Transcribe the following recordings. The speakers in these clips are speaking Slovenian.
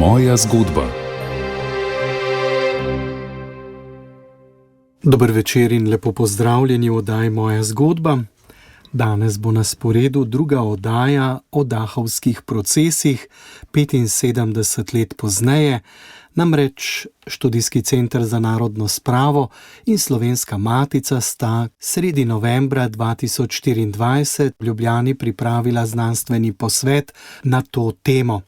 Moja zgodba. Dober večer in lepo pozdravljeni v oddaji Moja zgodba. Danes bo na sporedu druga oddaja o dahovskih procesih 75 let pozneje. Namreč Študijski center za narodno spravo in Slovenska matica sta sredi novembra 2024 v Ljubljani pripravila znanstveni posvet na to temo.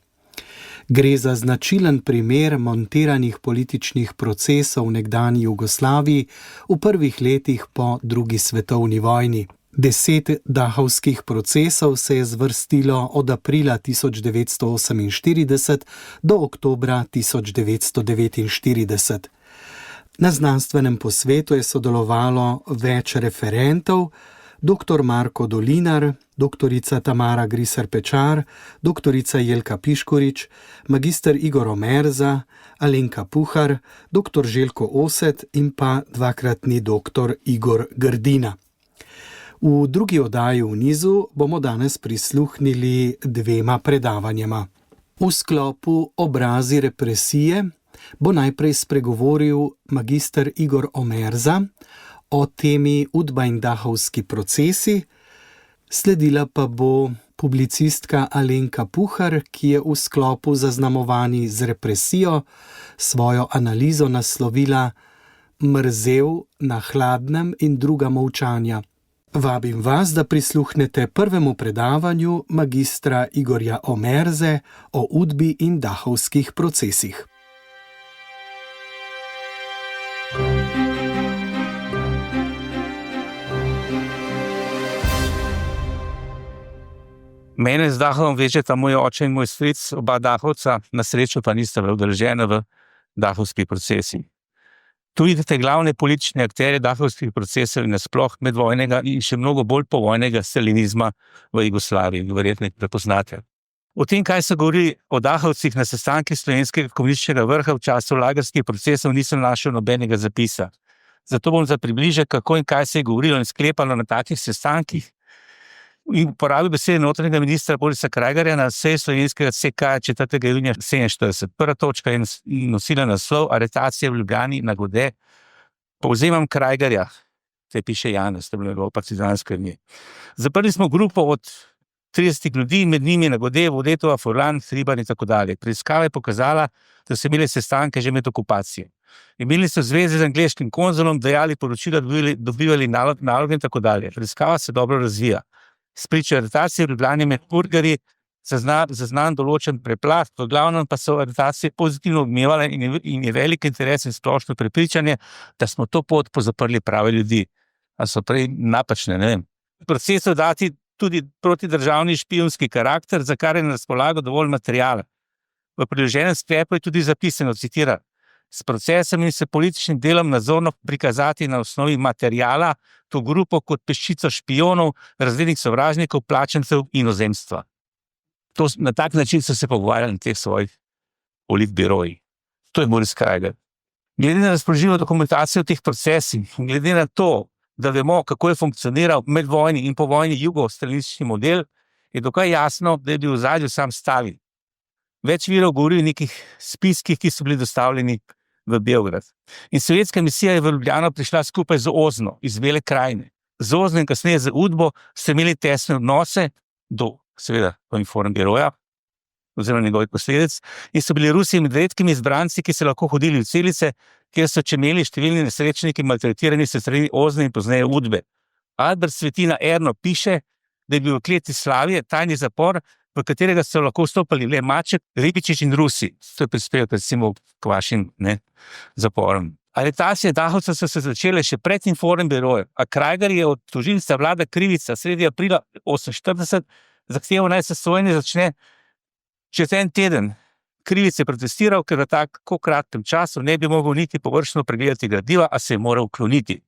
Gre za značilen primer montiranih političnih procesov v nekdanji Jugoslaviji v prvih letih po drugi svetovni vojni. 10 dahovskih procesov se je zvrstilo od aprila 1948 do oktobra 1949. Na znanstvenem posvetu je sodelovalo več referentov: dr. Marko Dolinar, doktorica Tamara Griser-Pečar, doktorica Jelka Piškorič, magister Igor Omerza, Alenka Puhar, dr. Željko Oset in pa dvakratni dr. Igor Grdina. V drugi oddaji v nizu bomo danes prisluhnili dvema predavanjema. V sklopu Obrazi represije bo najprej spregovoril magister Igor Omerza o temi Udba in dahovski procesi, sledila pa bo publicistka Alenka Puhar, ki je v sklopu Zaznamovani z represijo svojo analizo naslovila Mrzel na hladnem in druga molčanja. Vabim vas, da prisluhnete prvemu predavanju magistra Igorja Omerze o Udbi in dahovskih procesih. Mene z Dahovom vežeta moj oče in moj stric, oba dahovca, na srečo pa nista bila udeležena v dahovskih procesih. Tu vidite glavne politične akterje dahovskih procesov in nasploh medvojnega in še mnogo bolj povojnega stalinizma v Jugoslaviji, verjetno prepoznate. O tem, kaj se govori o dahovcih na sestankih slovenskega komunističnega vrha v času lagerskih procesov, nisem našel nobenega zapisa. Zato bom za približek, kako in kaj se je govorilo in sklepalo na takih sestankih, in uporabil besede notranjega ministra Borisa Krajgarja na seji slovenskega CK 4. junija 1947. Prva točka je nosila naslov Aretacija v Ljubljani na Gode. Povzemam Krajgarja, se piše Janez, to je bilo njegovo partizansko ime. Zaprli smo grupo od 30 ljudi, med njimi na Gode, Vodetova, Furlan, Hribar in tako dalje. Preiskava je pokazala, da so imeli sestanke že med okupacijo. Imeli so zveze z angleškim konzulom, dajali poročila, dobivali naloge in tako dalje. Preiskava se dobro razvija. Spričo aretacije v Ljubljani med purgarji zaznan določen preplast, v glavnem pa so aretacije pozitivno odmevale in je velik interes in splošno prepričanje, da smo to pot pozaprli prave ljudi. A so prej napačne, ne vem. Procesu dati tudi protidržavni špijunski karakter, za kar je na razpolago dovolj materiala. V priloženem sklepu je tudi zapisano, citiram: s procesom in s političnim delom nadzorno prikazati na osnovi materijala to grupo kot peščico špijonov, razrednih sovražnikov, plačancev in ozemstva. Na tak način so se pogovarjali na teh svojih politbirojih. To je Boris Krajgar. Glede na razpoložljivo dokumentacijo v teh procesih, glede na to, da vemo, kako je funkcioniral medvojni in povojni jugo-stalinistični model, je dokaj jasno, da je bil v ozadju sam Stalin. Več virov govori o nekih spiskih, ki so bili dostavljeni v Beograd. In sovjetska misija je v Ljubljano prišla skupaj z Ozno iz Bele krajine. Z Ozno in kasneje z Udbo so imeli tesne odnose do, seveda, Informbiroja oziroma njegovih posledic, in so bili Rusi med redkimi izbranci, ki so lahko hodili v celice, kjer so čemeli številni nesrečniki maltretirani s strani Ozne in pozneje Udbe. Albert Svetina Erno piše, da je bil v kleti Slavije tajni zapor, v katerega so lahko vstopali le Maček, Ribičič in Rusi. To je prispevek recimo k vašim zaporom. Aretacije dahovcev so se začele še pred Informbirojem, a Krajgar je od tožilca Vlada Krivica sredi aprila 1948 zahteval, naj se sojenje začne čez en teden. Krivic je protestiral, ker v tako kratkem času ne bi mogel niti površno pregledati gradiva, a se je moral ukloniti.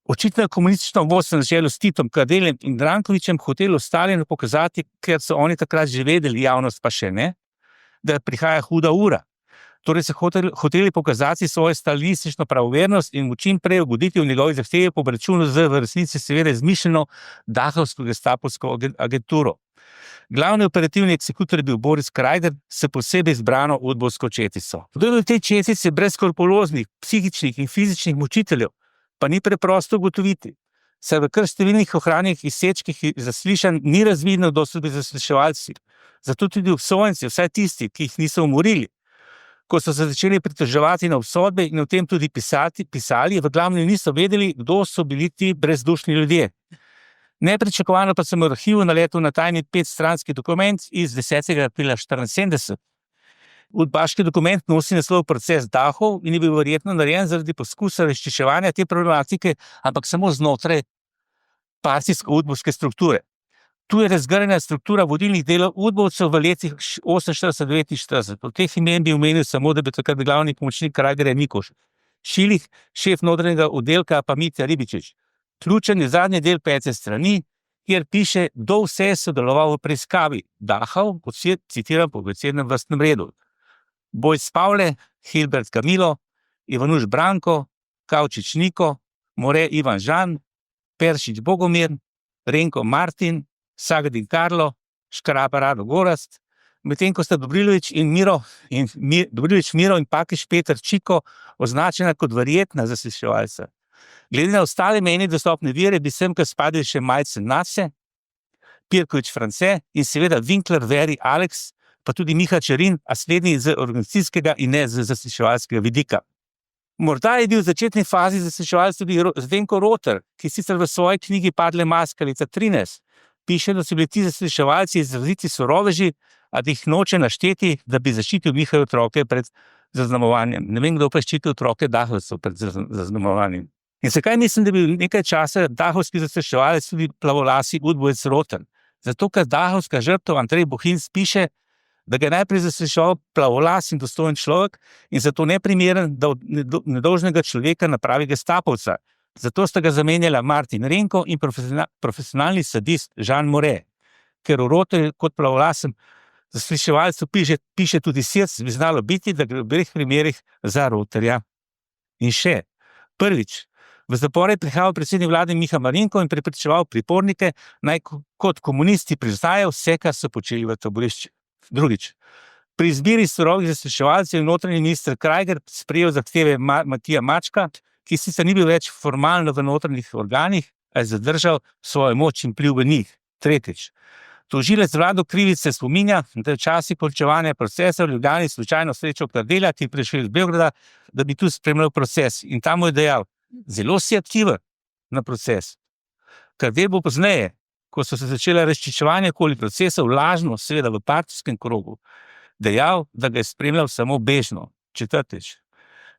Očitno je komunistično vodstvo na čelu s Titom, Kardeljem in Drankovićem hotelo Stalinu pokazati, ker so oni takrat že vedeli, javnost pa še ne, da prihaja huda ura. Torej so hoteli pokazati svojo stalinistično pravovernost in mu čim prej ugoditi v njegovi zahtevi po obračunu z v resnici seveda izmišljeno dahovsko gestapovsko agenturo. Glavni operativni eksekutor je bil Boris Krajder s posebej izbrano udbovsko četico. Kdo je v tej četici brez skrupuloznih, psihičnih in fizičnih mučiteljev, pa ni preprosto ugotoviti. Saj v kar številnih ohranjenih izsečkih zaslišanj ni razvidno, kdo so bili zasliševalci. Zato tudi obsojenci, vsaj tisti, ki jih niso umorili, ko so se začeli pritoževati na obsodbe in o tem tudi pisali, v glavnem niso vedeli, kdo so bili ti brezdušni ljudje. Nepričakovano pa sem v arhivu naletel na tajni 5-stranski dokument iz 10. aprila 1974. Udbaški dokument nosi naslov Proces Dachau in je bil verjetno narejen zaradi poskusa razčiščevanja te problematike, ampak samo znotraj partijsko-udbovske strukture. Tu je razgrnjena struktura vodilnih delov udbovcev v letih 1948-1949. Od teh imen bi omenil samo, da bi takrat glavni pomočnik Krajgerja Mikoš, Šilih, šef notranjega oddelka pa Mitja Ribičič. Ključen je zadnji del 5. strani, kjer piše, kdo vse je sodeloval v preiskavi Dachau, citiram po abecednem vrstnem redu. Bojs Pavle, Hilbert Kamilo, Ivanuš Branko, Kavčič Niko, More Ivan Žan, Peršič Bogomir, Renko Martin, Sagadin Karlo, Škraba Rado Gorazd, medtem ko sta Dobrilović Miro in Pakiš Peter Čiko označena kot verjetna zasliševalca. Glede na ostale meni dostopne vire bi semkaj spadali še Majcen Nase, Pirković France in seveda Winkler Veri Alex, pa tudi Miha Čerin, a slednji z organizacijskega in ne z zasliševalskega vidika. Morda je bil v začetni fazi zasliševalca tudi Zdenko Roter, ki sicer v svoji knjigi Padle maske leta 13 piše, da so bili ti zasliševalci izraziti soroveži, a da jih noče našteti, da bi zaščitil njihove otroke pred zaznamovanjem. Ne vem, kdo pa ščitil otroke Dachovcev pred zaznamovanjem. In zakaj mislim, da je bil nekaj časa dahovski zasliševalec tudi plavolasi udbovec Roter? Zato, ker dahovska žrtev Andrej Bohinc piše, da ga je najprej zasliševal plavolas in dostojen človek in zato neprimeren, da od nedolžnega človeka napravi gestapovca. Zato sta ga zamenjala Martin Renko in profesionalni sadist Žan More. Ker v Roterju kot plavolasem zasliševalcu piše tudi Sirc, bi znalo biti, da gre v obeh primerih za Roterja. In še, prvič, v zapor je prihajal predsednik vlade Miha Marinko in prepričeval pripornike, naj kot komunisti priznajo vse, kar so počeli v taborišču. Drugič, pri izbiri surovih zasliševalcev je notranji minister Krajger sprejel zahteve Matija Mačka, ki sicer ni bil več formalno v notranjih organih, a je zadržal svojo moč in vpliv v njih. Tretjič, tožilec Vlado Krivic se spominja, da je v času končevanja procesa v Ljubljani slučajno srečal Kardelja, ki je prišel iz Beograda, da bi tu spremljal proces. In tam mu je dejal, zelo si aktiven na proces. Kardel bo pozneje, ko so se začela razčiščevanja okoli procesov, lažno, seveda v partijskem krogu, dejal, da ga je spremljal samo bežno. Četrtič.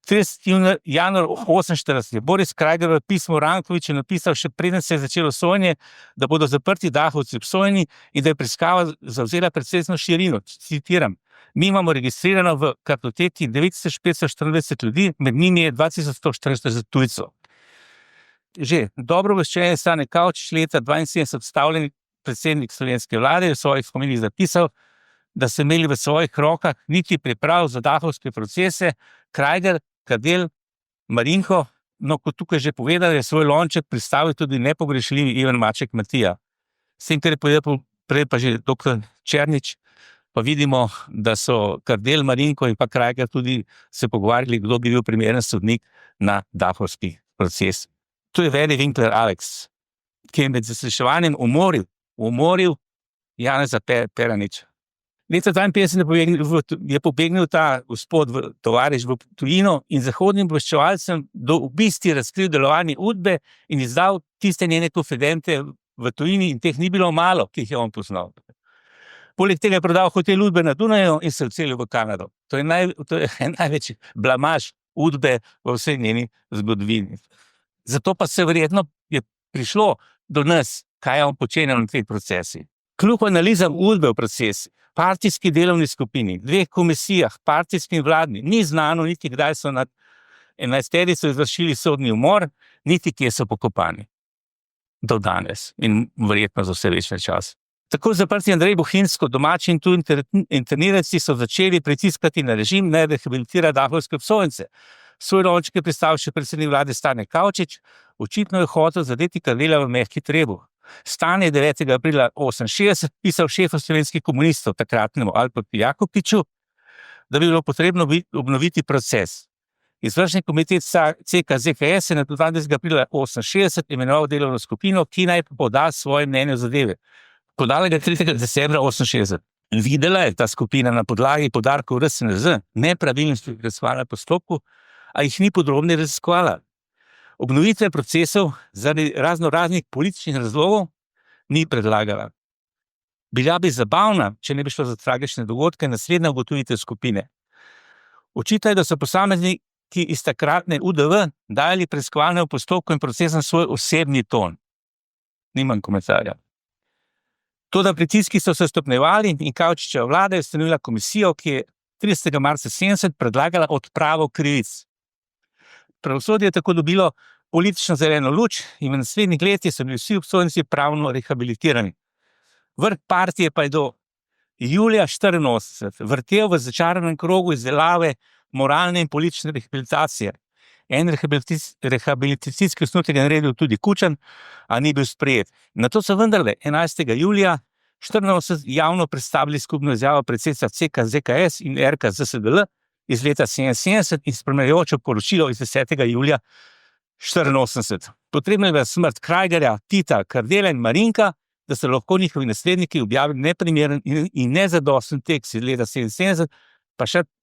30. januar 1948 je Boris Krajger v pismu Rankoviću napisal, še preden se je začelo sojenje, da bodo zaprti Dachovci obsojeni in da je preiskava zavzela precejšnjo širino. Citiram, mi imamo registrirano v kartoteki 9540 ljudi, med njimi je 2140 tujcev. Že dobro obveščen je Stane Kavčič leta 1972 odstavljeni predsednik slovenske vlade v svojih spominih zapisal, da so imeli v svojih rokah niti priprav za dachovske procese Krajger, Kardel, Marinko, no kot tukaj že povedal, je svoj lonček pristavil tudi nepogrešljivi Ivan Maček Matija. S tem, kar je povedal prej pa že dr. Černič, pa vidimo, da so Kardel, Marinko in pa Krajger tudi se pogovarjali, kdo bi bil primeren sodnik na dachovski proces. To je Veri Winkler Alex, ki je med zasliševanjem umoril Janeza Peraniča. Leta 1952 je pobegnil ta gospod tovariš v tujino in zahodnim obveščevalcem do obisti razkril delovanje Udbe in izdal tiste njene konfidente v tujini in teh ni bilo malo, ki jih je on poznal. Poleg tega je prodal hotel Udbe na Dunaju in se odselil v Kanado. To je največji blamaž Udbe v vsej njeni zgodovini. Zato pa se verjetno je prišlo do nas, kaj je on počenjal na teh procesih. Kljub analizam Udbe v procesi, partijski delovni skupini, dveh komisijah, partijski in vladni, ni znano niti kdaj so nad 11-terico izvršili sodni umor, niti kje so pokopani. Do danes in verjetno za vse večne čas. Tako zaprti Andrej Bohinc kot domači in tu interniranci so začeli pritiskati na režim, naj rehabilitira dachovske obsojence. Svoj lonček je predstavil še predsednik vlade Stane Kavčič, očitno je hotel zadeti Kardelja v mehki trebuh. Stanje 9. aprila 1968 pisal šefu slovenskih komunistov, takratnemu Albertu Jakopiču, da bi bilo potrebno obnoviti proces. Izvršni komitet CK ZKS je na 20. aprila 1968 imenoval delovno skupino, ki naj poda svoje mnenje o zadevi. Podala ga 3. decembra 1968. Videla je ta skupina na podlagi podarkov RSNZ nepravilnosti preiskovalnega postopku, a jih ni podrobneje raziskovala. Obnovitve procesov zaradi raznoraznih političnih razlogov ni predlagala. Bila bi zabavna, če ne bi šlo za tragične dogodke, naslednja ugotovitev skupine. Očitajo, da so posamezniki iz takratne UDV dajali preiskovalnemu postopku in procesom svoj osebni ton. Nimam komentarja. Toda pritiski so se stopnjevali in Kavčičeva vlada je ustanovila komisijo, ki je 30. marca 1970 predlagala odpravo krivic. Pravosodje je tako dobilo politično zeleno luč in v naslednjih letih so bili vsi obsojenci pravno rehabilitirani. Vrh partije pa je do julija 1984 vrtel v začaranem krogu izdelave moralne in politične rehabilitacije. En rehabilitacijski osnutek je naredil tudi Kučan, a ni bil sprejet. Nato so vendarle 11. julija 1984 javno predstavili skupno izjavo predsedstva CK ZKS in RK ZSDL iz leta 1977 in spremljajoče poročilo iz 10. julija 1984. Potrebna je bila smrt Krajgerja, Tita, Kardela in Marinka, da so lahko njihovi nasledniki objavili neprimeren in nezadosten tekst iz leta 1977,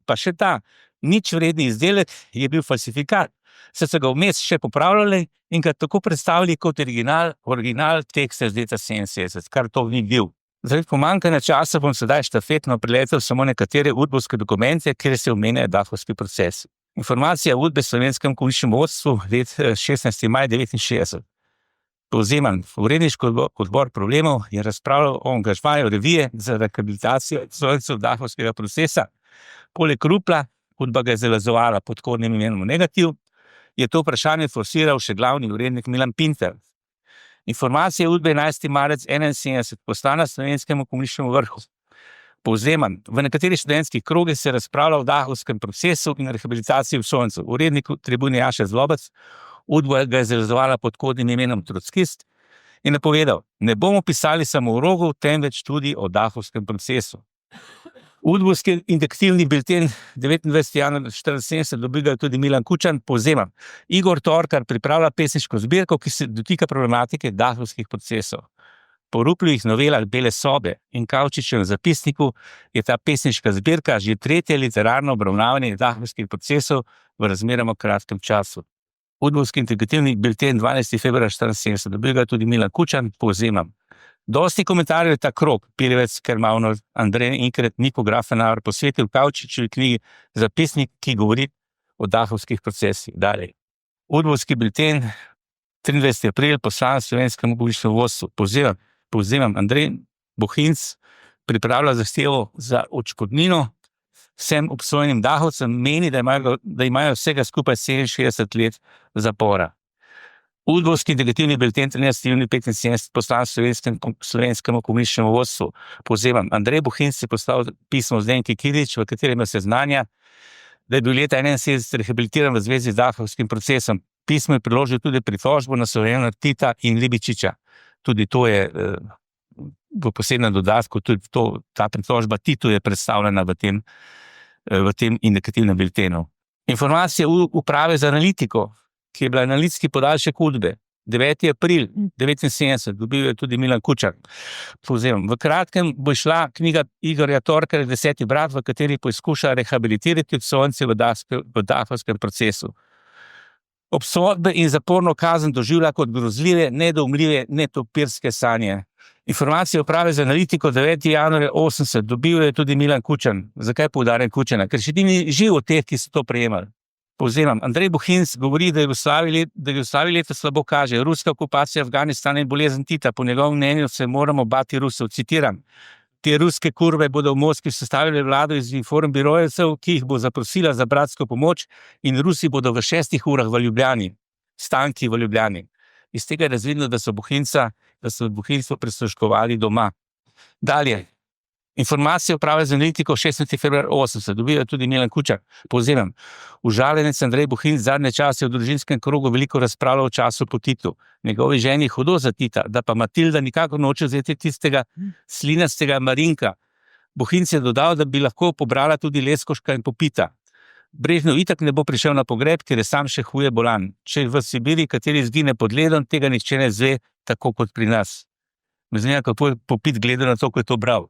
pa še ta nič vredni izdelek je bil falsifikat, saj so ga vmes še popravljali in ga tako predstavili kot original teksta iz leta 1977, kar to ni bil. Zaradi pomanjkanja časa bom sedaj štafetno preletel samo nekatere udbovske dokumente, kjer se omenjajo dahovski procesi. Informacija o udbe slovenskem komunističnem vodstvu let 16. maj 1969. Povzemam, uredniški odbor problemov je razpravljal o angažmaju revije za rehabilitacijo obsojencev dahovskega procesa. Poleg Rupla, udba ga je zalazovala pod kodnim imenom Negativ, je to vprašanje forsiral še glavni urednik Milan Pinter. Informacija udbe 11. marec 1971 poslana slovenskemu komunističnemu vrhu. Povzemam, v nekaterih študentskih krogih se razpravlja o dahovskem procesu in rehabilitaciji obsojencev. Urednik Tribune Jaša Zlobec, udba ga je zalazovala pod kodnim imenom Trockist in napovedal, ne bomo pisali samo o rogu, temveč tudi o dahovskem procesu. Udbovski induktivni bilten 29. januar 1974 dobil ga tudi Milan Kučan. Povzemam, Igor Torkar pripravlja pesniško zbirko, ki se dotika problematike dahovskih procesov. Po Rupljevih novelah Bele sobe in Kavčičevem zapisniku je ta pesniška zbirka že tretje literarno obravnavanje dahovskih procesov v razmeroma kratkem času. Udbovski induktivni bilten 12. februar 1974 dobil ga tudi Milan Kučan. Povzemam, dosti komentarjev je ta krog, Pirjevec, Kermavnov, Andrej Inkret, Niko Grafenar posvetil Kavčičevi knjigi Zapisnik, ki govori o dahovskih procesih. Dalej. Udbovski bilten 23. april poslan slovenskemu komunističnemu vodstvu. Povzemam, Andrej Bohinc pripravlja zahtevo za odškodnino vsem obsojenim dahovcem, meni, da imajo vsega skupaj 67 let zapora. Udbovski induktivni bilten 13. junij 1975 poslan slovenskemu komunističnemu vodstvu. Povzemam, Andrej Bohinc je poslal pismo Zdenki Kirič, v katerem se znanja, da je bil leta 1971 rehabilitiran v zvezi z dahovskim procesom. Pismo je priložil tudi pritožbo na Slovena Tita in Libičiča. Tudi to je v posebnem dodatku, tudi ta pritožba Titu je predstavljena v tem induktivnem biltenu. Informacija uprave za analitiko, ki je bila analitski podaljšek udbe, 9. april 1979, dobil je tudi Milan Kučan. Povzemam, v kratkem bo šla knjiga Igorja Torkarja 10. brat, v kateri poizkuša rehabilitirati obsojence v dahovskem procesu. Obsodbe in zaporno kazen doživlja kot grozljive, nedoumljive, netopirske sanje. Informacijo uprave za analitiko 9. januarja 1980 dobil je tudi Milan Kučan. Zakaj poudarjam Kučana? Ker še ni živ od teh, ki so to prejemali. Povzemam, Andrej Bohinc govori, da Jugoslaviji letos slabo kaže. Ruska okupacija Afganistana in bolezen Tita. Po njegovem mnenju se moramo bati Rusov. Citiram, te ruske kurve bodo v Moskvi sestavili vlado iz inform birojevcev, ki jih bo zaprosila za bratsko pomoč in Rusi bodo v 6 urah v Ljubljani, stanki v Ljubljani. Iz tega je razvidno, da so Bohinca prisluškovali doma. Dalje. Informacije uprave z analitiko 16. februar 80, dobiva tudi Milan Kučar. Povzemam. Užaljenec Andrej Bohinc zadnje čase v družinskem krogu veliko razpravljal o času po Titu. Njegovi ženi hudo za Tita, da pa Matilda nikakor noče vzeti tistega slinastega Marinka. Bohinc je dodal, da bi lahko pobrala tudi Leskoška in popita. Brežnjev itak ne bo prišel na pogreb, ker je sam še huje bolan. Če v Sibiri kateri izgine pod ledom, tega nihče ne zve, tako kot pri nas. Me zanima, kako je popit gledal na to, ko je to bral.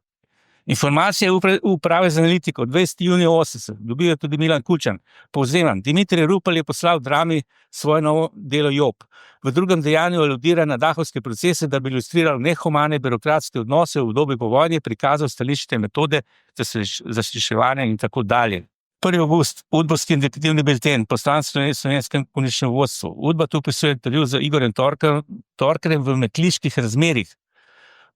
Informacije uprave z analitiko 20. junija 80, dobiva tudi Milan Kučan. Povzemam, Dimitrij Rupel je poslal Drami svoje novo delo Job. V drugem dejanju aludira na dahovske procese, da bi ilustriral nehumane birokratske odnose v obdobju po vojni, prikazal stališče metode za sliševanje in tako dalje. 1. avgust, udbovski indikativni bilten, poslan slovenskem političnem vodstvu. Udba tu opisuje intervju z Igorjem Torkerjem v metliških razmerih.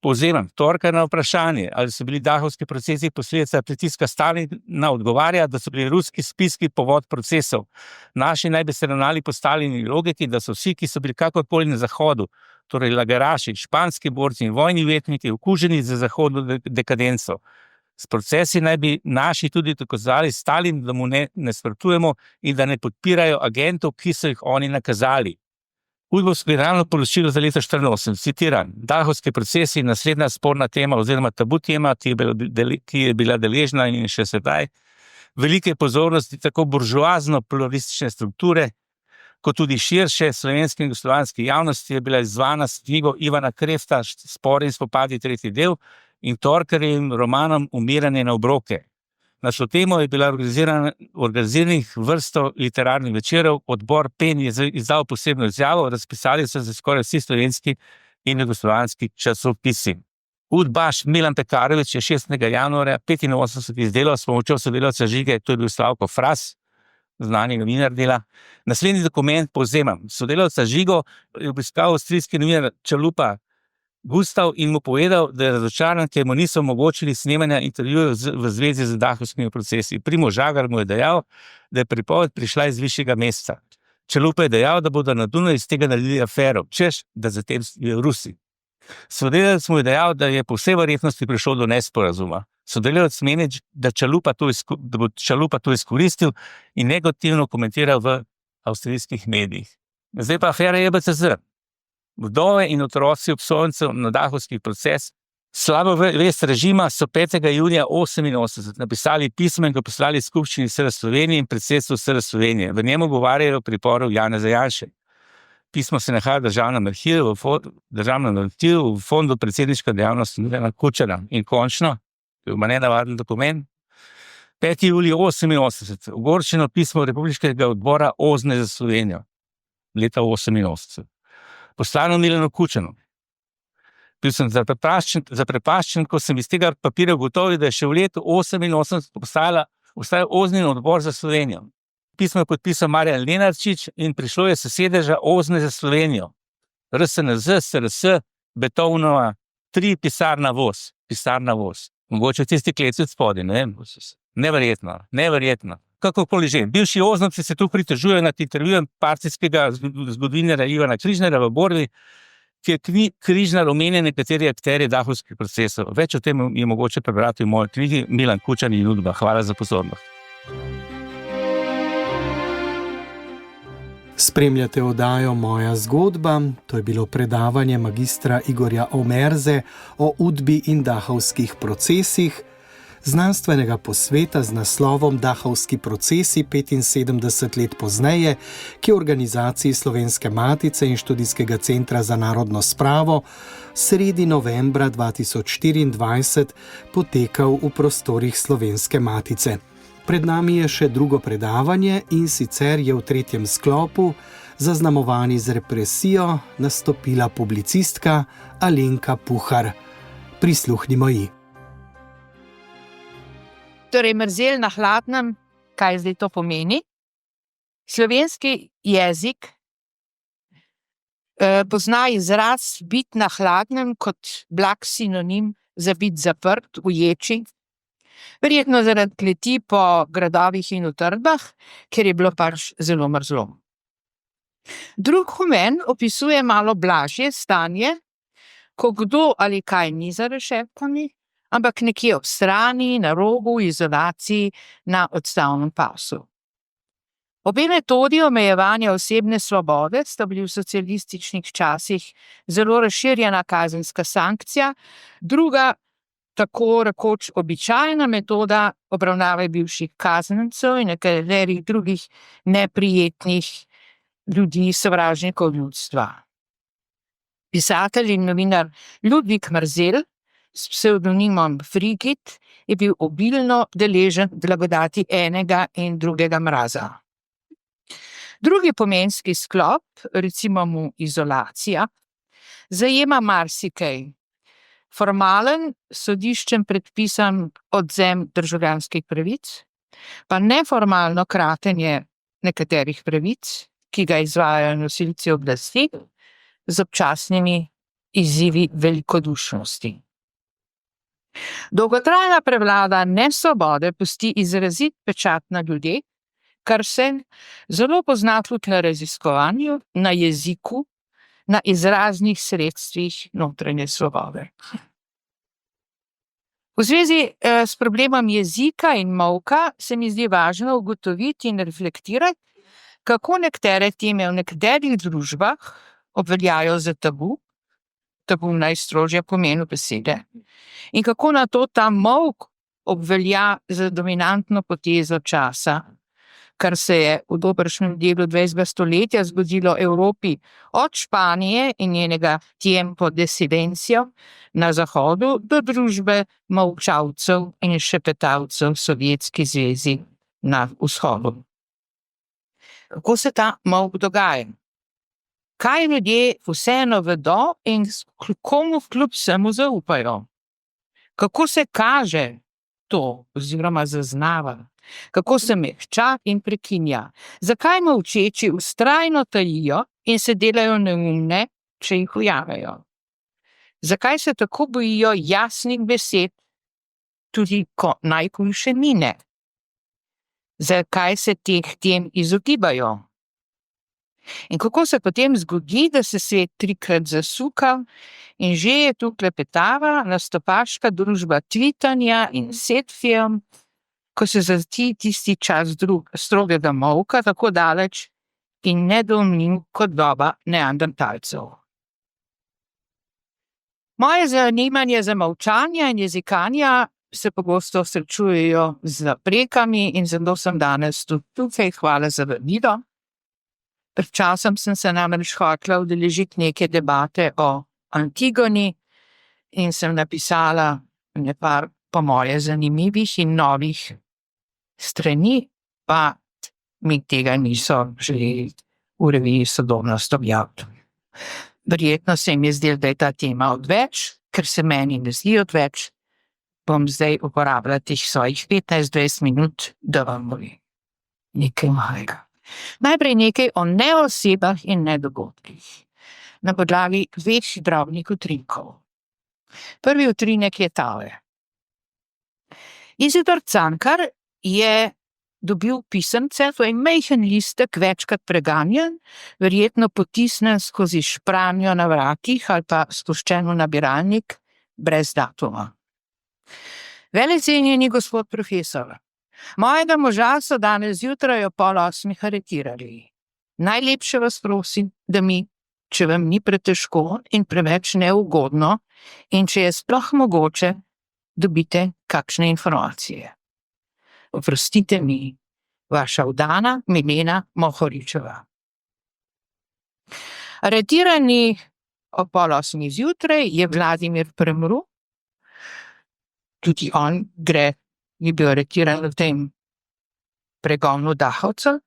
Povzemam, Torkar na vprašanje, ali so bili dahovski procesi posledica pritiska Stalina, odgovarja, da so bili ruski spiski povod procesov. Naši naj bi se ravnali po Stalinini logiki, da so vsi, ki so bili kakorkoli na zahodu, torej lagaraši, španski borci in vojni ujetniki, okuženi za zahodno dekadenco. S procesi naj bi naši tudi dokazali Stalin, da mu ne nasprotujemo in da ne podpirajo agentov, ki so jih oni nakazali. Udbovsko generalno poročilo za leto 1984, citiram, dahovski procesi, naslednja sporna tema oziroma tabu tema, ki je bila deležna in še sedaj, velike pozornosti tako buržoazno-pluralistične strukture, kot tudi širše slovenske in jugoslovanske javnosti je bila izzvana s knjigo Ivana Krefta Spori in spopadi, 3. del in Torkarjevim romanom Umiranje na obroke. Na to temo je bila organiziranih vrsto literarnih večerov, odbor PEN je izdal posebno izjavo, razpisali so se skoraj vsi slovenski in jugoslovanski časopisi. Udbaš Milan Pekarovič je 6. januarja 1985 izdelal s pomočjo sodelavca Žige, to je bil Slavko Fras, znani novinar dela. Naslednji dokument povzemam. Sodelavca Žigo je obiskal avstrijski novinar Čalupa Gustav in mu povedal, da je razočaran, ker mu niso omogočili snemanja intervjujev v zvezi z dahovskimi procesi. Primož Žagar mu je dejal, da je pripoved prišla iz višjega mesta. Čalupa je dejal, da bodo na Dunaju iz tega naredili afero, češ, da zatem je Rusi. Sodelavec mu je dejal, da je po vsej verjetnosti prišlo do nesporazuma. Sodelavec meni, da bo Čalupa to izkoristil in negativno komentiral v avstrijskih medijih. Zdaj pa afera JBCZ. Vdove in otroci obsojencev na dahovski proces. Slabo vest režima so 5. junija 1988 napisali pismo in ga poslali skupščini SR Slovenije in predsedstvu SR Slovenije. V njemu govarjajo o priporu Janeza Janše. Pismo se nahaja v državnem arhivu v fondu predsedniške dejavnosti Milana Kučana. In končno, to je nenavaden dokument, 5. julij 1988, ogorčeno pismo Republiškega odbora OZNE za Slovenijo, leta 1988. Poslano Milanu Kučanu. Bil sem zaprepaščen, ko sem iz tega papirja ugotovil, da je še v letu 1988 obstajal OZNin odbor za Slovenijo. Pismo je podpisal Marjan Lenarčič in prišlo je s sedeža OZNE za Slovenijo. RSNZ, SRS, Betovnova, 3, pisarna Voz. Mogoče tisti kleci od spodaj, ne vem. Neverjetno. Kakorkoli že. Bivši OZNovci se tu pritožujejo nad intervjujem partijskega zgodovinarja Ivana Križnarja v borbi, ki je Križnar omenja nekateri akterji dahovskih procesov. Več o tem je mogoče prebrati v moji knjigi Milan Kučan in Udba. Hvala za pozornost. Spremljate oddajo Moja zgodba, to je bilo predavanje magistra Igorja Omerze o Udbi in dahovskih procesih, znanstvenega posveta z naslovom Dahovski procesi 75 let pozneje, ki je v organizaciji Slovenske matice in Študijskega centra za narodno spravo sredi novembra 2024 potekal v prostorih Slovenske matice. Pred nami je še drugo predavanje in sicer je v 3. sklopu, zaznamovani z represijo, nastopila publicistka Alenka Puhar. Prisluhnimo ji. Torej, mrzelj na hladnem, kaj zdaj to pomeni? Slovenski jezik pozna izraz biti na hladnem kot blag sinonim za biti zaprt, uječi, verjetno zaradi kleti po gradovih in utrdbah, ker je bilo pač zelo mrzlo. Drug pomen opisuje malo blažje stanje, ko kdo ali kaj ni za rešetkami ampak nekje ob strani, na robu, v izolaciji, na odstavnem pasu. Obe metodi omejevanja osebne svobode sta bili v socialističnih časih zelo razširjena kazenska sankcija, druga, tako rekoč običajna metoda obravnave bivših kaznjencev in nekaterih drugih neprijetnih ljudi, sovražnikov ljudstva. Pisatelj in novinar Ludvik Marzel s psevdonimom Frigit je bil obilno deležen blagodati enega in drugega mraza. Drugi pomenski sklop, recimo mu izolacija, zajema marsikaj. Formalen, sodiščem predpisan odvzem državljanskih pravic, pa neformalno kratenje nekaterih pravic, ki ga izvajajo nosilci oblasti, z občasnimi izzivi velikodušnosti. Dolgotrajna prevlada nesvobode pusti izrazit pečat na ljudeh, kar se zelo pozna tudi na raziskovanju, na jeziku, na izraznih sredstvih notranje svobode. V zvezi s problemom jezika in molka se mi zdi važno ugotoviti in reflektirati, kako nekatere teme v nekaterih družbah obveljajo za tabu v najstrožjem pomenu besede, in kako na to ta molk obvelja za dominantno potezo časa, kar se je v dobršnem delu 20. stoletja zgodilo Evropi od Španije in njenega tiempo de silencio na zahodu do družbe molčavcev in šepetalcev v Sovjetski zvezi na vzhodu. Kako se ta molk dogaja? Kaj ljudje vseeno vedo in komu kljub vsemu zaupajo? Kako se kaže to oziroma zaznava? Kako se mehča in prekinja? Zakaj molčeči vztrajno tajijo in se delajo neumne, če jih ujamejo? Zakaj se tako bojijo jasnih besed, tudi ko najhujše mine? Zakaj se teh tem izogibajo? In kako se potem zgodi, da se svet trikrat zasuka in že je tu klepetava, nastopaška družba tvitanja in selfijem, ko se zati tisti čas strogega molka tako daleč in nedoumljiv kot doba neandertalcev. Moje zanimanje za molčanje in jezikanja se pogosto srečujejo z zaprekami in zato sem danes tudi tukaj. Hvala za vabilo. Pred časom sem se namreč hotela udeležiti neke debate o Antigoni in sem napisala nekaj po moje zanimivih in novih strani, pa mi tega niso želeli v reviji Sodobnost objaviti. Verjetno se jim je zdelo, da je ta tema odveč, ker se meni ne zdi odveč, bom zdaj uporabljala teh svojih 15-20 minut, da vam povem nekaj malega. Najprej nekaj o neosebah in nedogodkih, na podlagi 2 drobnih utrinkov. Prvi utrinek je tale. Izidor Cankar je dobil pisemce, to je majhen listek, večkrat preganjen, verjetno potisnen skozi špranjo na vratih ali pa spuščen v nabiralnik brez datuma. Velecenjeni gospod profesor, mojega moža so danes zjutraj ob 7:30 aretirali. Najlepše vas prosim, da mi, če vam ni pretežko in preveč neugodno, in če je sploh mogoče, dobite kakšne informacije. Oprostite mi, vaša vdana Milena Mohoričeva. Aretirani ob 7:30 zjutraj je Vladimir Premruk, tudi on je bil aretiran v tem pregonu Dahovca.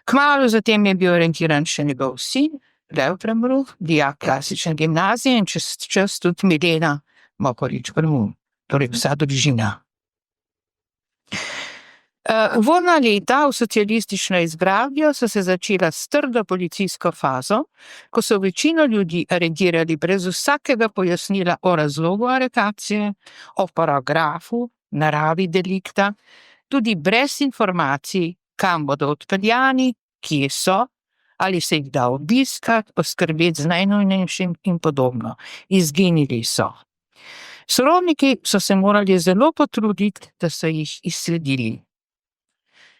Kmalu zatem je bil aretiran še njegov sin, Lev Premruk, dijak klasične gimnazije, in čez čas tudi Milena Mohorič Premruk, torej vsa družina. Uvodna leta v socialistično izgradnjo so se začela s trdo policijsko fazo, ko so večino ljudi aretirali brez vsakega pojasnila o razlogu aretacije, o paragrafu, naravi delikta, tudi brez informacij, kam bodo odpeljani, kje so, ali se jih da obiskati, poskrbeti z najnujnejšim in podobno. Izginili so. Sorodniki so se morali zelo potruditi, da so jih izsledili.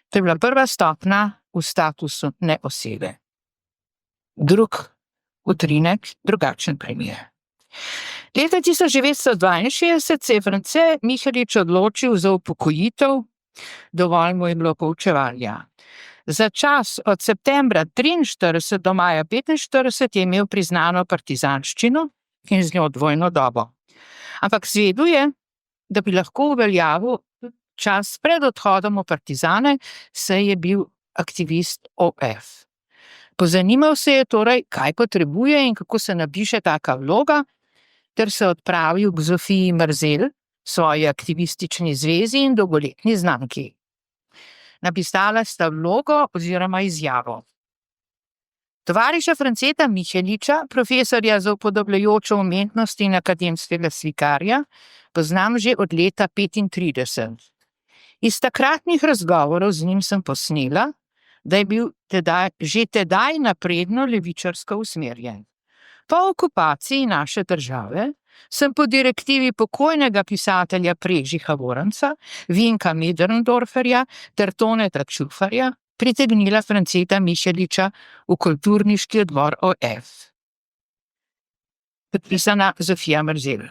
To je bila prva stopnja v statusu neosebe. Drug utrinek, drugačen primer. Leta 1962 se je France Mihelič odločil za upokojitev, dovolj mu je bilo poučevanja. Za čas od septembra 1943 do maja 1945 je imel priznano partizanščino in z njo dvojno dobo. Ampak zvedel je, da bi lahko uveljavil čas pred odhodom v partizane, saj je bil aktivist OF. Pozanimal se je torej, kaj potrebuje in kako se napiše taka vloga, ter se odpravil k Zofiji Mrzel, svoji aktivistični zvezi in dolgoletni znanki. Napisala sta vlogo oziroma izjavo. Tovariša Franceta Miheliča, profesorja za upodobljajočo umetnost in akademskega slikarja, poznam že od leta 1935. Iz takratnih razgovorov z njim sem posnela, da je bil že tedaj napredno levičarsko usmerjen. Po okupaciji naše države sem po direktivi pokojnega pisatelja Prežiha Voranca, Vinka Möderndorferja ter Toneta Čufarja pritegnila Franceta Miheliča v kulturniški odbor OF. Podpisana Zofija Mrzel.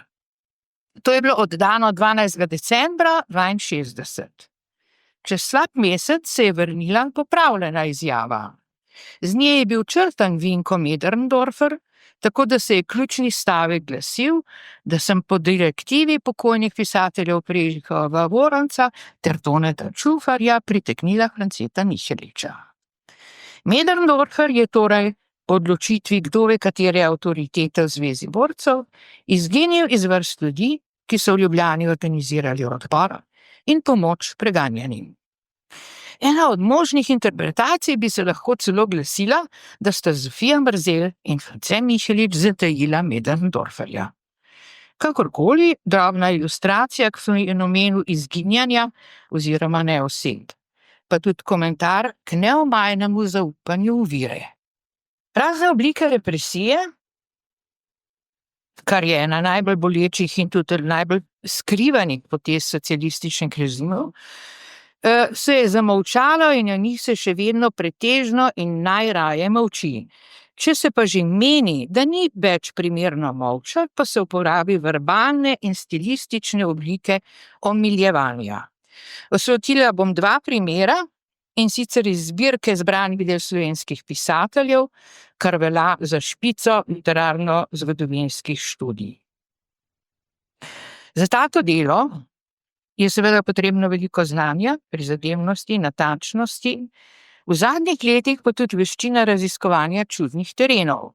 To je bilo oddano 12. decembra 1962. Čez slab mesec se je vrnila popravljena izjava. Z nje je bil črtan Vinko Möderndorfer, tako da se je ključni stavek glasil, da sem po direktivi pokojnih pisateljev Prežiha Voranca ter Toneta Čufarja pritegnila Franceta Miheliča. Möderndorfer je torej po odločitvi kdo ve katere avtoritete v Zvezi borcev izginil iz vrst ljudi, ki so v Ljubljani organizirali odpor in pomoč preganjanim. Ena od možnih interpretacij bi se lahko celo glasila, da sta Zofija Mrzel in France Mihelič zatajila Möderndorferja. Kakorkoli, drobna ilustracija k fenomenu izginjanja oziroma neoseb, pa tudi komentar k neomajnemu zaupanju v vire. Razne oblike represije, kar je ena najbolj bolečih in tudi najbolj skrivanih potez socialističnih režimov, se je zamolčalo in o njih se še vedno pretežno in najraje molči. Če se pa že meni, da ni več primerno molčati, pa se uporabi verbalne in stilistične oblike omiljevanja. Osvetlila bom dva primera, in sicer iz zbirke zbranih del slovenskih pisateljev, kar velja za špico literarno-zgodovinskih študij. Za tako delo je seveda potrebno veliko znanja, prizadevnosti, natančnosti, v zadnjih letih pa tudi veščina raziskovanja čudnih terenov.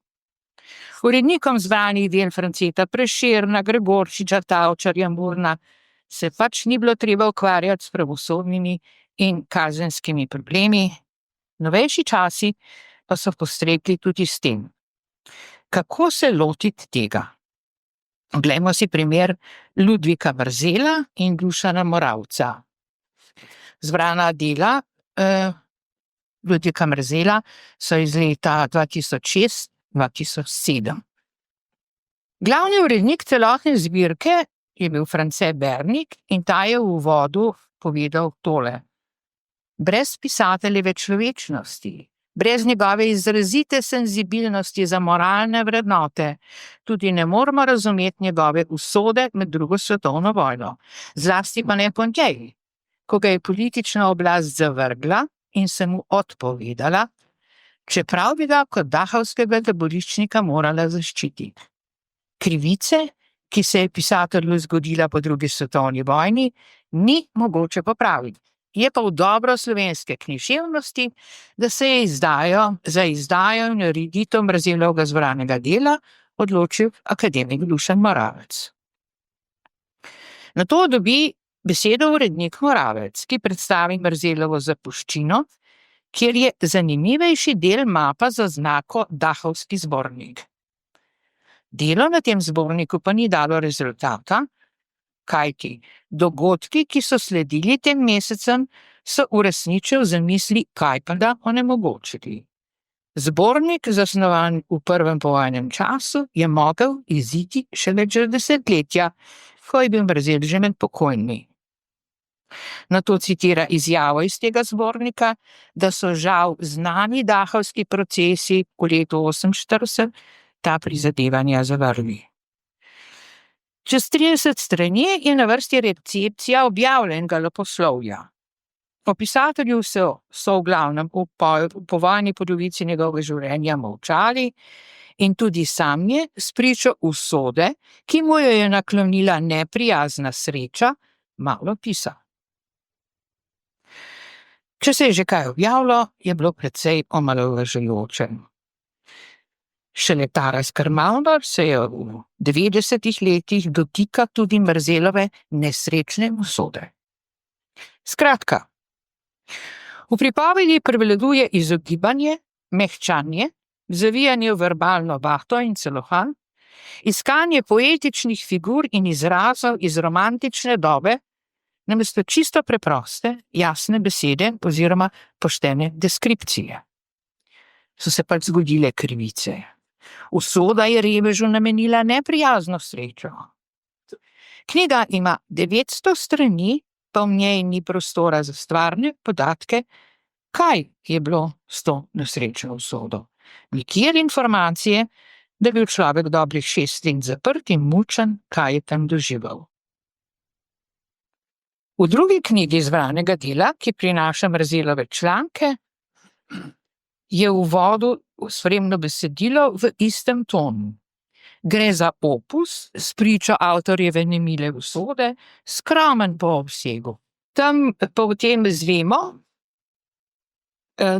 Urednikom zbranih del Franceta Prešerna, Gregorčiča, Tavčarja, Murna se pač ni bilo treba ukvarjati s pravosodnimi in kazenskimi problemi, novejši časi pa so postregli tudi s tem. Kako se lotiti tega? Glejmo si primer Ludvika Mrzela in Dušana Moravca. Zbrana dela Ludvika Mrzela so iz leta 2006-2007. Glavni urednik celotne zbirke je bil France Bernik in ta je v uvodu povedal tole. Brez pisateljeve človečnosti, brez njegove izrazite senzibilnosti za moralne vrednote, tudi ne moremo razumeti njegove usode med drugo svetovno vojno, zlasti pa ne po njej, ko ga je politična oblast zavrgla in se mu odpovedala, čeprav bi ga kot dahovskega taboriščnika morala zaščititi. Krivice, ki se je pisatelju zgodila po drugi svetovni vojni, ni mogoče popraviti. Je pa v dobro slovenske književnosti, da se je za izdajo in ureditev Mrzelovega zbranega dela odločil akademik Dušan Moravec. Nato dobi besedo urednik Moravec, ki predstavi Mrzelovo Zapuščino, kjer je zanimivejši del mapa za znako Dahovski zbornik. Delo na tem zborniku pa ni dalo rezultata, kajti dogodki, ki so sledili tem mesecem, so uresničili zamisli Kajpada onemogočili. Zbornik, zasnovan v prvem povojnem času, je mogel iziti šele čez desetletja, ko je bil Mrzel že med pokojnimi. Nato citira izjavo iz tega zbornika, da so žal znani dahovski procesi v letu 1948 ta prizadevanja zavrgli. Čez 30 strani je na vrsti recepcija objavljenega leposlovja. O pisatelju so v glavnem v povojni polovici njegovega življenja molčali in tudi sam je spričo usode, ki mu jo je naklonila neprijazna sreča, malo pisal. Če se je že kaj objavilo, je bilo precej omalovažujoče. Šele Taras Karamalnar se je v 90. letih dotika tudi Mrzelove nesrečne usode. Skratka, v pripovedi prevladuje izogibanje, mehčanje, zavijanje v verbalno vato in celofan, iskanje poetičnih figur in izrazov iz romantične dobe, namesto čisto preproste, jasne besede oziroma poštene deskripcije. So se pač zgodile krivice. Usoda je revežu namenila neprijazno srečo. Knjiga ima 900 strani, pa v njej ni prostora za stvarne podatke, kaj je bilo s to nesrečno usodo. Nikjer informacije, da je bil človek dobrih 6 let zaprt in mučen, kaj je tam doživel. V drugi knjigi izbranega dela, ki prinaša Mrzelove članke, je v uvodu spremno besedilo v istem tonu. Gre za opus s pričo avtorjeve nemile usode, skromen po obsegu. Tam potem zvemo,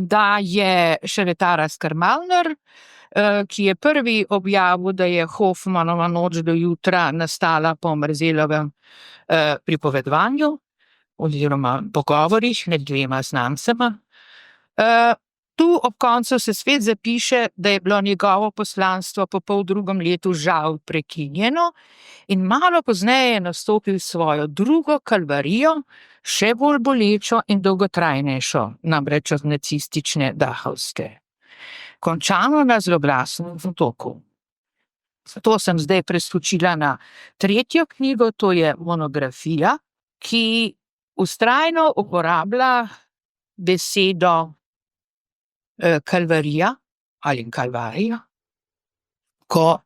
da je šele Taras Karamalnar, ki je prvi objavil, da je Hoffmanova Noč do jutra nastala po Mrzelovem pripovedovanju oziroma pogovorih med dvema znancema. Tu ob koncu se spet zapiše, da je bilo njegovo poslanstvo po poldrugem letu žal prekinjeno in malo pozneje je nastopil svojo drugo kalvarijo, še bolj bolečo in dolgotrajnejšo, namreč od nacistične dahovske. Končano na zloglasnem otoku. To sem zdaj preskočila na tretjo knjigo, to je monografija, ki vztrajno uporablja besedo kalvarija ali kalvarija, ko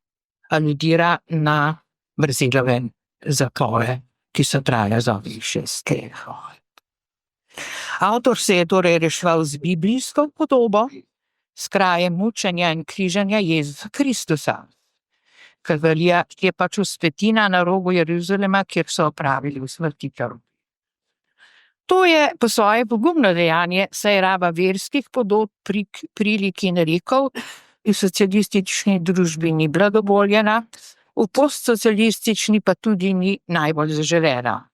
aludira na Mrzelove zapore, ki so trajale za 6 let. Avtor se je torej reševal z biblijsko podobo, s krajem mučenja in križanja Jezusa Kristusa. Kalvarija je pač vzpetina na robu Jeruzalema, kjer so opravili usmrtitev. To je po svoje pogumno dejanje, saj raba verskih podob, prilik in rekov v socialistični družbi ni bila dovoljena, v postsocialistični pa tudi ni najbolj zaželena.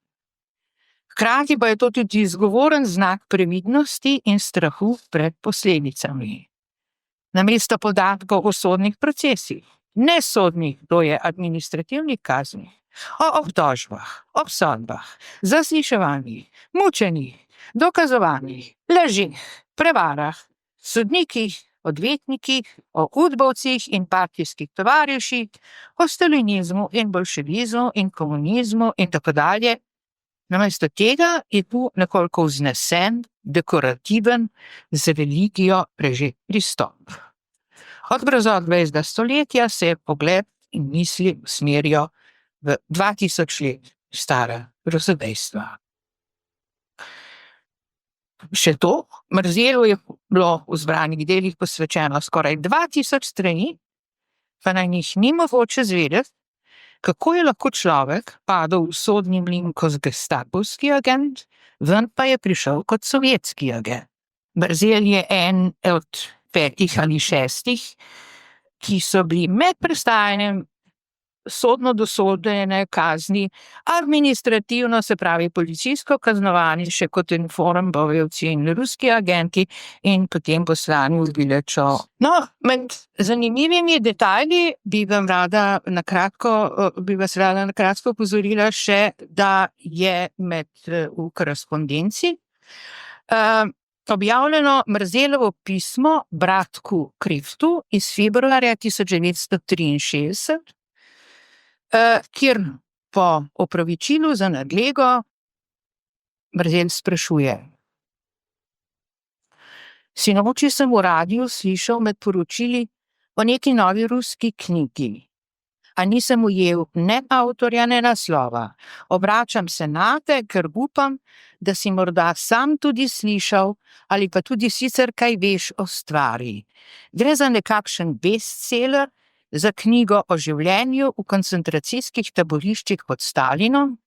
Hkrati pa je to tudi izgovoren znak previdnosti in strahu pred posledicami. Namesto podatkov o sodnih procesih, ne sodnih, to je administrativnih kaznih, o obtožbah, obsodbah, zasliševanjih, mučenjih, dokazovanjih, lažih, prevarah, sodnikih, odvetnikih, o udbovcih in partijskih tovariših, o stalinizmu in bolševizmu in komunizmu in tako dalje. Namesto tega je tu nekoliko vznesen, dekorativen, z religijo prežet pristop. Od brazot 20. stoletja se pogled in misli usmerijo v 2000 let stara grozodejstva. Še to, Mrzelu je bilo v zbranih delih posvečeno skoraj 2000 strani, pa na njih ni mogoče zvedeti, kako je lahko človek padel v sodni mlin kot gestapovski agent, ven pa je prišel kot sovjetski agent. Mrzel je en od 5 ali 6, ki so bili med prestajanjem sodno dosodene kazni, administrativno, se pravi policijsko kaznovani, še kot informbovci in ruski agenti in potem poslani v Bilečo. No, med zanimivimi detajli bi vas rada na kratko opozorila še, da je v korespondenci objavljeno Mrzelovo pismo bratku Kreftu iz februarja 1963, kjer Po opravičilu za nadlego Mrzelj sprašuje: Sinoči sem v radiu slišal med poročili o neki novi ruski knjigi, a nisem ujel ne avtorja, ne naslova. Obračam se nate, ker upam, da si morda sam tudi slišal ali pa tudi sicer kaj veš o stvari. Gre za nekakšen bestseller, za knjigo o življenju v koncentracijskih taboriščih pod Stalinom.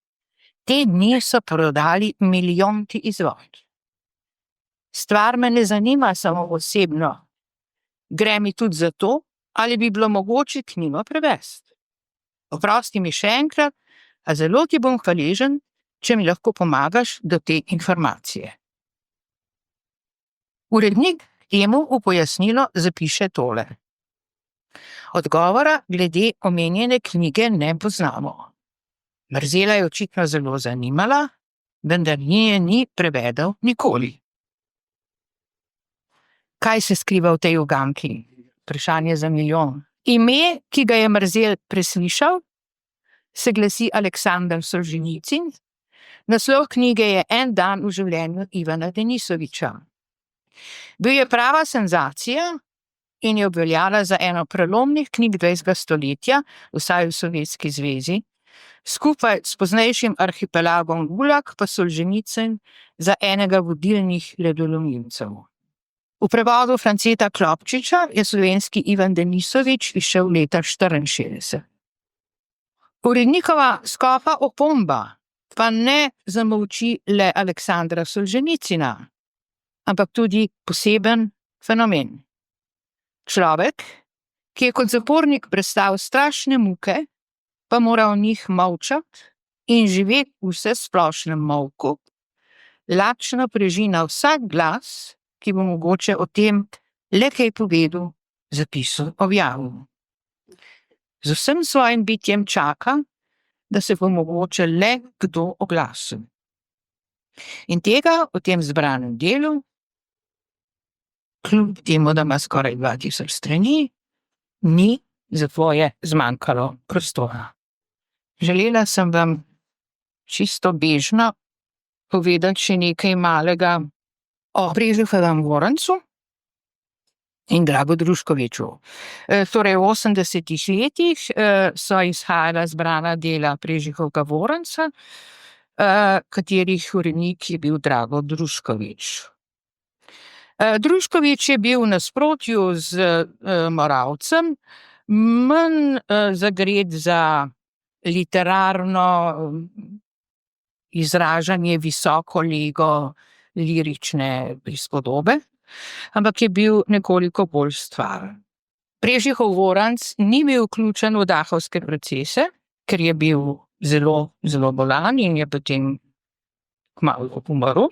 Te dni so prodali milijonti izvod. Stvar me ne zanima samo osebno. Gre mi tudi za to, ali bi bilo mogoče knjigo prevesti. Oprosti mi še enkrat, a zelo ti bom hvaležen, če mi lahko pomagaš do te informacije. Urednik temu v pojasnilo zapiše tole: Odgovora glede omenjene knjige ne poznamo. Mrzela je očitno zelo zanimala, vendar nje ni prevedel nikoli. Kaj se skriva v tej uganki? Vprašanje za milijon. Ime, ki ga je Mrzelj preslišal, se glasi Aleksandar Solženicin. Naslov knjige je En dan v življenju Ivana Denisoviča. Bil je prava senzacija in je obveljala za eno prelomnih knjig 20. stoletja, vsaj v Sovjetski zvezi, skupaj s poznejšim arhipelagom Gulag pa Solženicin za enega vodilnih ledolomilcev. V prevodu Franceta Klopčiča je slovenski Ivan Denisovič izšel leta 1964. Urednikova skopa opomba pa ne zamolči le Aleksandra Solženicina, ampak tudi poseben fenomen. Človek, ki je kot zapornik prestal strašne muke, pa mora o njih molčati in živeti v vsesplošnem molku, lačno preži na vsak glas, ki bo mogoče o tem le kaj povedal, zapisal, objavil. Z vsem svojim bitjem čaka, da se bo mogoče le kdo oglasil. In tega v tem zbranem delu, kljub temu, da ima skoraj 2000 strani, ni, zato je zmanjkalo prostora. Želela sem vam čisto bežno povedati še nekaj malega o Prežihowem Vorancu in Dragu Druškoviču. Torej v 80. letih so izhajala zbrana dela Prežihovega Voranca, katerih urednik je bil Drago Druškovič. Druškovič je bil v nasprotju z Moravcem manj zagret za literarno izražanje visoko lego lirične prispodobe, ampak je bil nekoliko bolj stvaren. Prežihov Voranc ni bil vključen v dahovske procese, ker je bil zelo, zelo bolan in je potem kmalu umrl.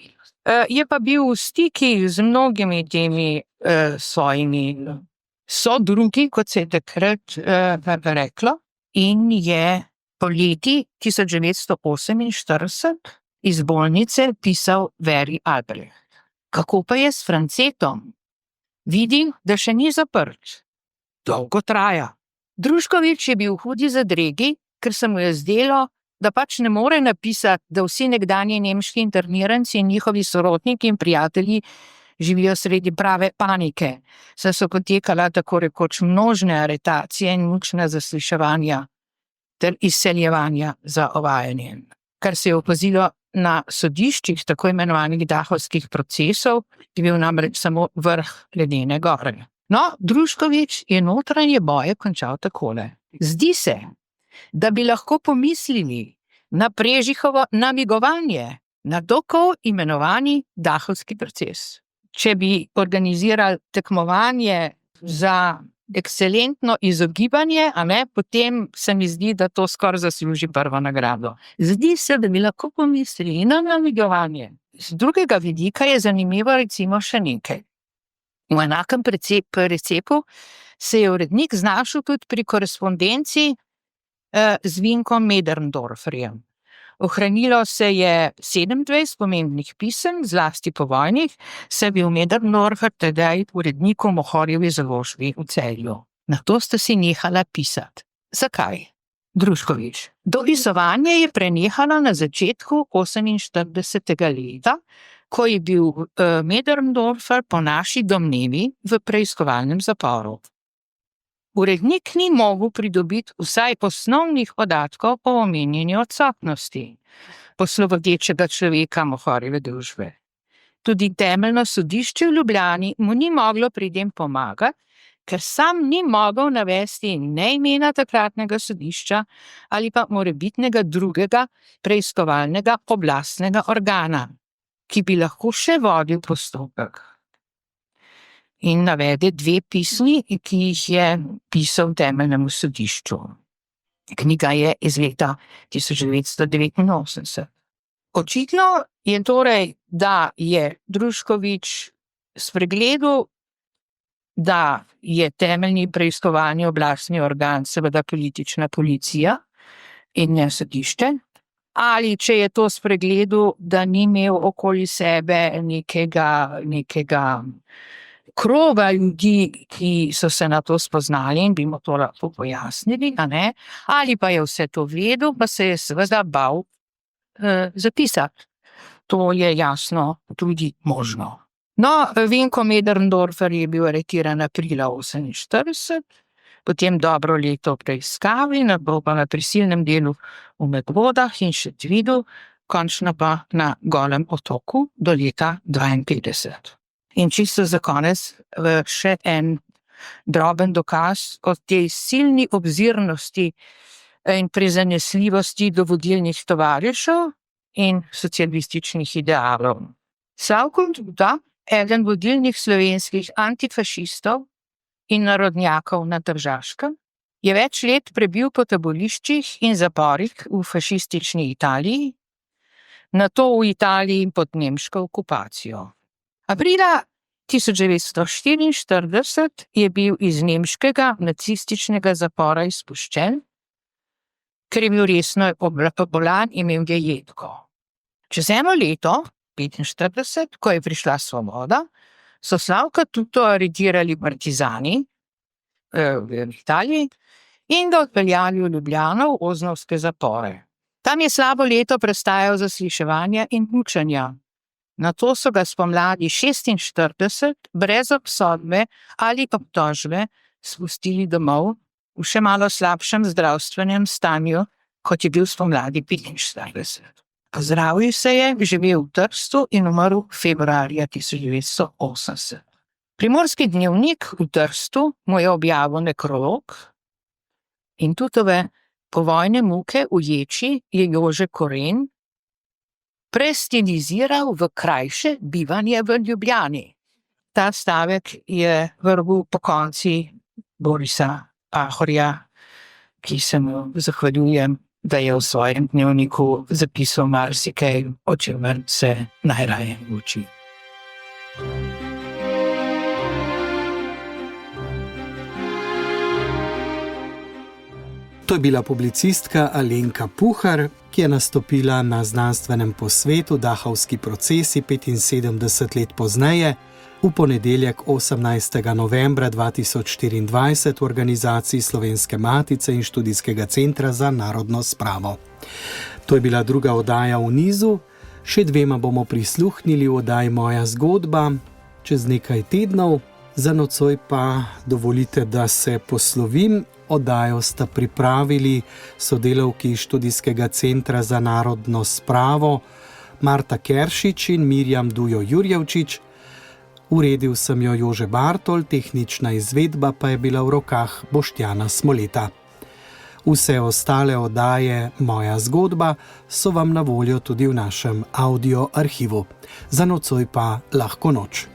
Je pa bil v stikih z mnogimi temi svojimi sodrugi, kot se je takrat reklo, in je poleti 1948 iz bolnice pisal Veri Albrecht. Kako pa je s Francetom? Vidim, da še ni zaprt. Dolgo traja. Druškovič je bil v hudi zadregi, ker se mu je zdelo, da pač ne more napisati, da vsi nekdanji nemški interniranci in njihovi sorodniki in prijatelji živijo sredi prave panike, saj so potekala tako rekoč množne aretacije in mučna zasliševanja ter izseljevanja za ovajanje. Kar se je opazilo na sodiščih tako imenovanih dahovskih procesov, je bil namreč samo vrh ledene gore. No, Druškovič je notranje boje končal takole. Zdi se, da bi lahko pomislili na Prežihovo namigovanje na tako imenovani dahovski proces. Če bi organizirali tekmovanje za ekscelentno izogibanje, potem se mi zdi, da to skoraj zasluži prvo nagrado. Zdi se, da bi lahko pomislili na namigovanje. Z drugega vidika je zanimivo recimo še nekaj. V enakem precepu se je urednik znašel tudi pri korespondenci z Vinkom Möderndorferjem. Ohranilo se je 27 pomembnih pisem, zlasti povojnih, saj je bil Möderndorfer tedaj urednik v Mohorjevi založbi v Celju. Na to sta si nehala pisati. Zakaj? Družkovič. Dopisovanje je prenehalo na začetku 48. leta, ko je bil Möderndorfer po naši domnevi v preiskovalnem zaporu. Urednik ni mogel pridobiti vsaj osnovnih podatkov o omenjeni odsotnosti poslovodečega človeka Mohorjeve družbe. Tudi temeljno sodišče v Ljubljani mu ni moglo pri tem pomagati, ker sam ni mogel navesti ne imena takratnega sodišča ali pa morebitnega drugega preiskovalnega oblastnega organa, ki bi lahko še vodil postopek. In navede 2 pismi, ki jih je pisal temeljnemu sodišču. Knjiga je iz leta 1989. Očitno je torej, da je Družkovič spregledal, da je temeljni preiskovalni oblastni organ seveda politična policija in ne sodišče, ali če je to spregledal, da ni imel okoli sebe nekega kroga ljudi, ki so se na to spoznali in bi mu to lahko pojasnili, ali pa je vse to vedel, pa se je seveda bal zapisati. To je jasno tudi možno. No, Vinko Möderndorfer je bil aretiran aprila 1948, potem dobro leto v preiskavi, pa na prisilnem delu v Medvodah in Šentvidu, končno pa na Golem otoku do leta 1952. In čisto za konec še en droben dokaz o tej silni obzirnosti in prizanesljivosti do vodilnih tovarišev in socialističnih idealov. Slavko Duda, eden vodilnih slovenskih antifašistov in narodnjakov na Tržaškem, je več let prebil po taboriščih in zaporih v fašistični Italiji, nato v Italiji pod nemško okupacijo. Aprila 1944 je bil iz nemškega nacističnega zapora izpuščen, ker je bil resno bolan in imel je jedko. Čez eno leto, 1945, ko je prišla svoboda, so Slavka Tuto aretirali partizani v Italiji in ga odpeljali v Ljubljano v Oznovske zapore. Tam je slabo leto prestajal zasliševanja in mučenja. Nato so ga spomladi 1946 brez obsodbe ali obtožbe spustili domov v še malo slabšem zdravstvenem stanju, kot je bil spomladi 1945. Zdravil se je, živel v Trstu in umrl februarja 1980. Primorski dnevnik v Trstu mu je objavil nekrolog in Tutove povojne muke v ječi je Jože Koren prestiliziral v krajše bivanje v Ljubljani. Ta stavek je vrgel po konci Borisa Pahorja, ki se mu zahvaljujem, da je v svojem dnevniku zapisal marsikaj, o čemer se najraje uči. To je bila publicistka Alenka Puhar, ki je nastopila na znanstvenem posvetu Dahovski procesi 75 let pozneje, v ponedeljek 18. novembra 2024 v organizaciji Slovenske matice in Študijskega centra za narodno spravo. To je bila druga oddaja v nizu, še 2 bomo prisluhnili v oddaji Moja zgodba čez nekaj tednov, za nocoj pa dovolite, da se poslovim. Oddajo sta pripravili sodelavki Študijskega centra za narodno spravo Marta Keršič in Mirjam Dujo Jurjevčič. Uredil sem jo Jože Bartol, tehnična izvedba pa je bila v rokah Boštjana Smoleta. Vse ostale oddaje Moja zgodba so vam na voljo tudi v našem audio arhivu. Za nocoj pa lahko noč.